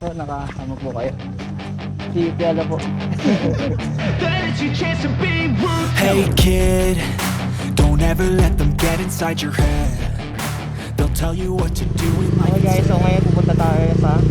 So, nakasama po kayo. Si Piala po. Hey kid, don't ever let them get inside your head. They'll tell you what to do in life. Okay guys, so ngayon pupunta tayo sa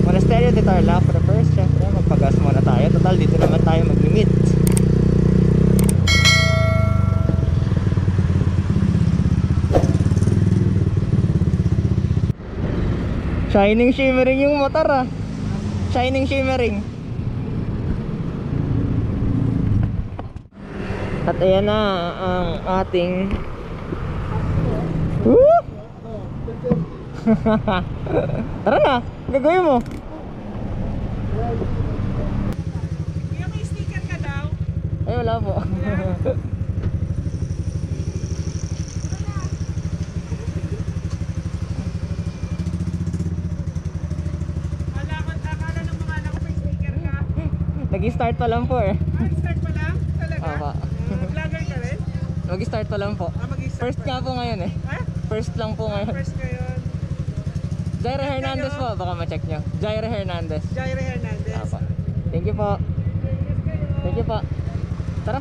Monasterio de Tarlac. Pero first, syempre, magpagas muna tayo. Total, dito naman tayo mag-limit. Shining shimmering yung motor ah. Shining shimmering. At ayan na ang ating Woo! Tara na, gagawin mo. Kaya may sticker ka daw? Ay wala po. Akala ng mga anak ko may sticker ka. Nag-start pa lang po eh. Start pa lang? Talaga? Apa. Vlogger ka rin? Mag-start pa lang po. Mag-start First pa nga po ngayon eh. Ha? First lang po ngayon. First ngayon. Jaira Hernandez po, baka ma-check nyo. Jaira Hernandez. Jaira Hernandez. Apa. Thank you po. Thank you po. Tara.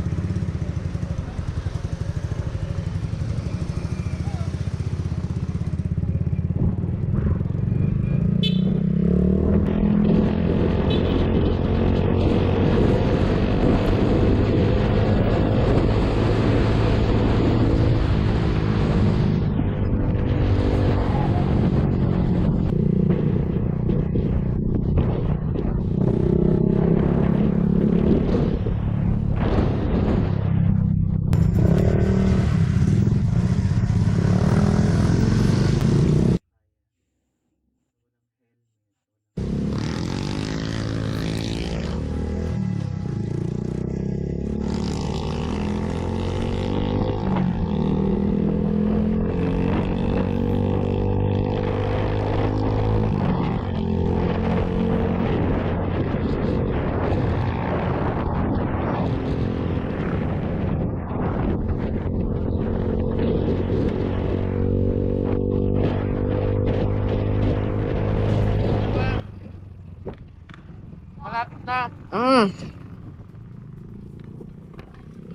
Ah.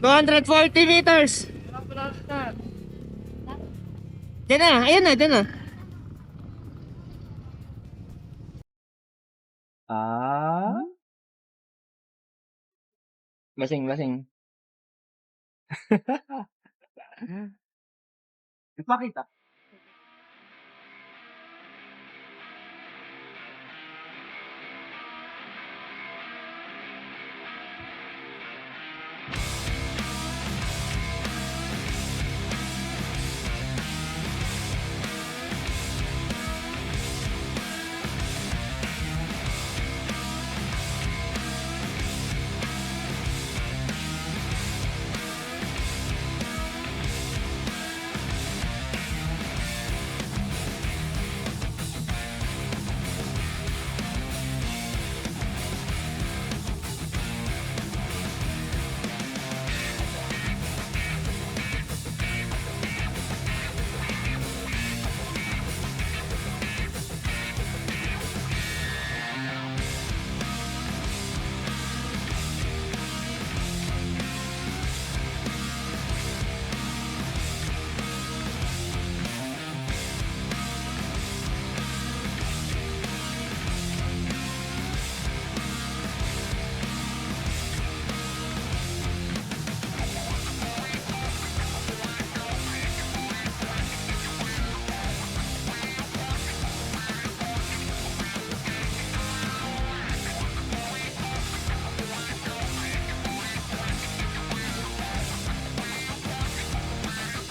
240 meters. Diyan na, ayan na, diyan na. Ah. Lasing, lasing. Ipakita.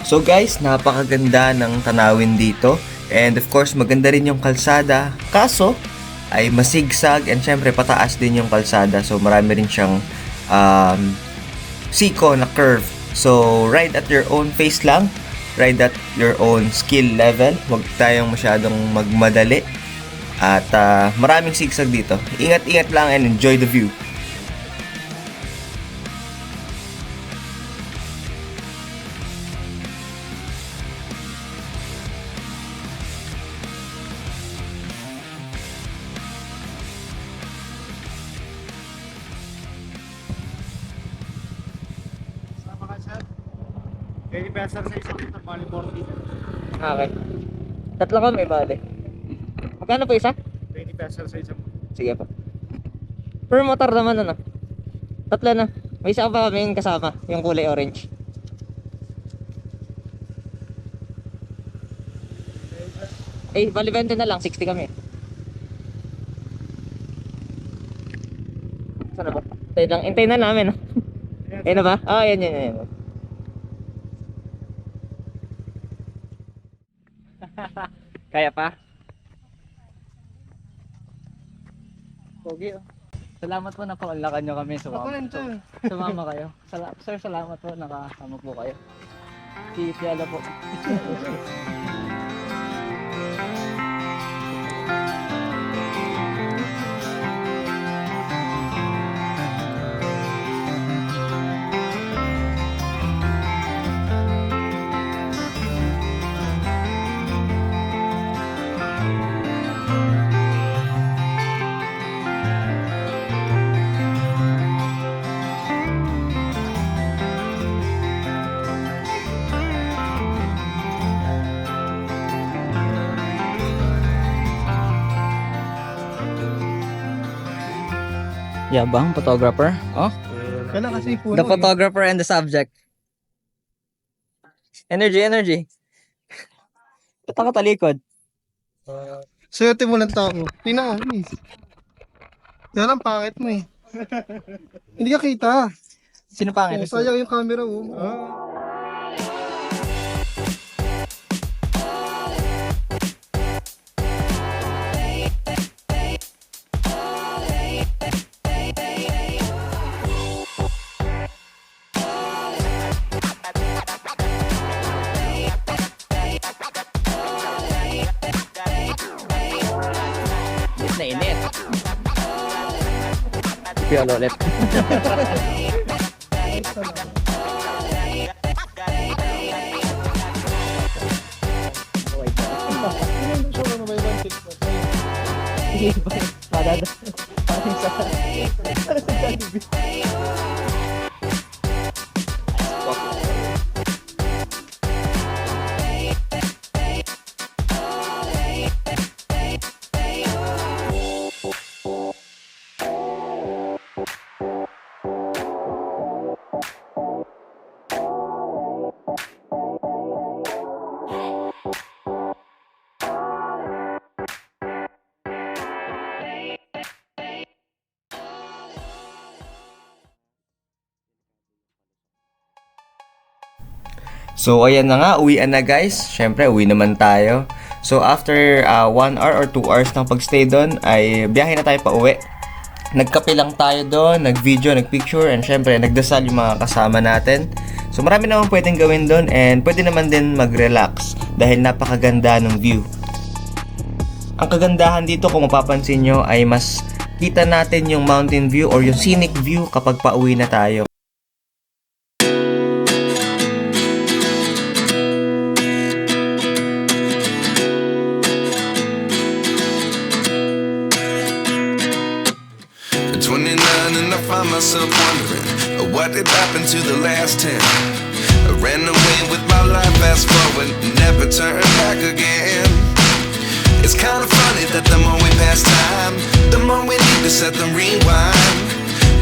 So guys, napakaganda ng tanawin dito. And of course, maganda rin yung kalsada. Kaso, ay masigsag and syempre pataas din yung kalsada. So marami rin siyang siko na curve. So ride at your own pace lang. Ride at your own skill level. Huwag tayong masyadong magmadali. At maraming sigsag dito. Ingat-ingat lang and enjoy the view. 20 pesos sa isang liter, bali 40. Okay. Tatlo kami, bale. Magkano po isa? 20 pesos sa isang. Sige po. Per motor naman ano? Tatlo na. May isa pa kami yung kasama, yung kulay orange. Eh, bali 20 na lang, 60 kami. Sana ba? Hintay na namin. Ayun na ba? Ah, yan. Kaya pa? Pogi oh. Salamat po na pakalakan nyo kami. Sumama kayo. Sir, salamat po. Nakasama po kayo. Si Piala po. Yabang, photographer. Oh, Kailan kasi puno. the photographer and the subject. Energy. Ba't ako talikod? Swerte mo lang tao. Tingnan mo, please. Yan ang pangit mo eh. Hindi ka kita. Sino pangit? Sayang yung camera mo. Na init. Piolo ulit. So ayan na nga, uwian na guys. Syempre, uwi naman tayo. So after 1 hour or 2 hours ng pagstay doon, ay biyahe na tayo pa uwi. Nagkape lang tayo doon, nag-video, nag-picture, and syempre, nagdasal yung mga kasama natin. So marami naman pwedeng gawin doon, and pwede naman din mag-relax dahil napakaganda ng view. Ang kagandahan dito, kung mapapansin nyo, ay mas kita natin yung mountain view or yung scenic view kapag pauwi na tayo. At 29 and I find myself wondering what did happen to the last 10. I ran away with my life, fast forward, never turn back again. It's kind of funny that the more we pass time, the more we need to set the rewind.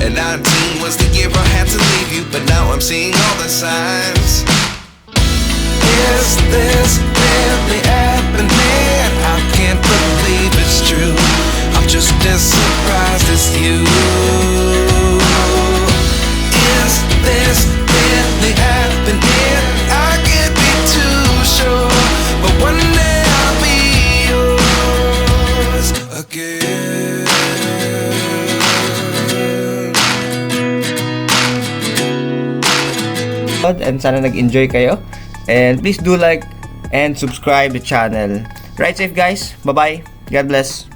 And 19 was the year I had to leave you, but now I'm seeing all the signs. Is this really happening? I can't believe it's true. I'm just as surprised as you. Is this really happening? I can't be too sure, but one day I'll be yours again. And sana nag-enjoy kayo. And please do like and subscribe the channel. Ride safe guys. Bye-bye. God bless.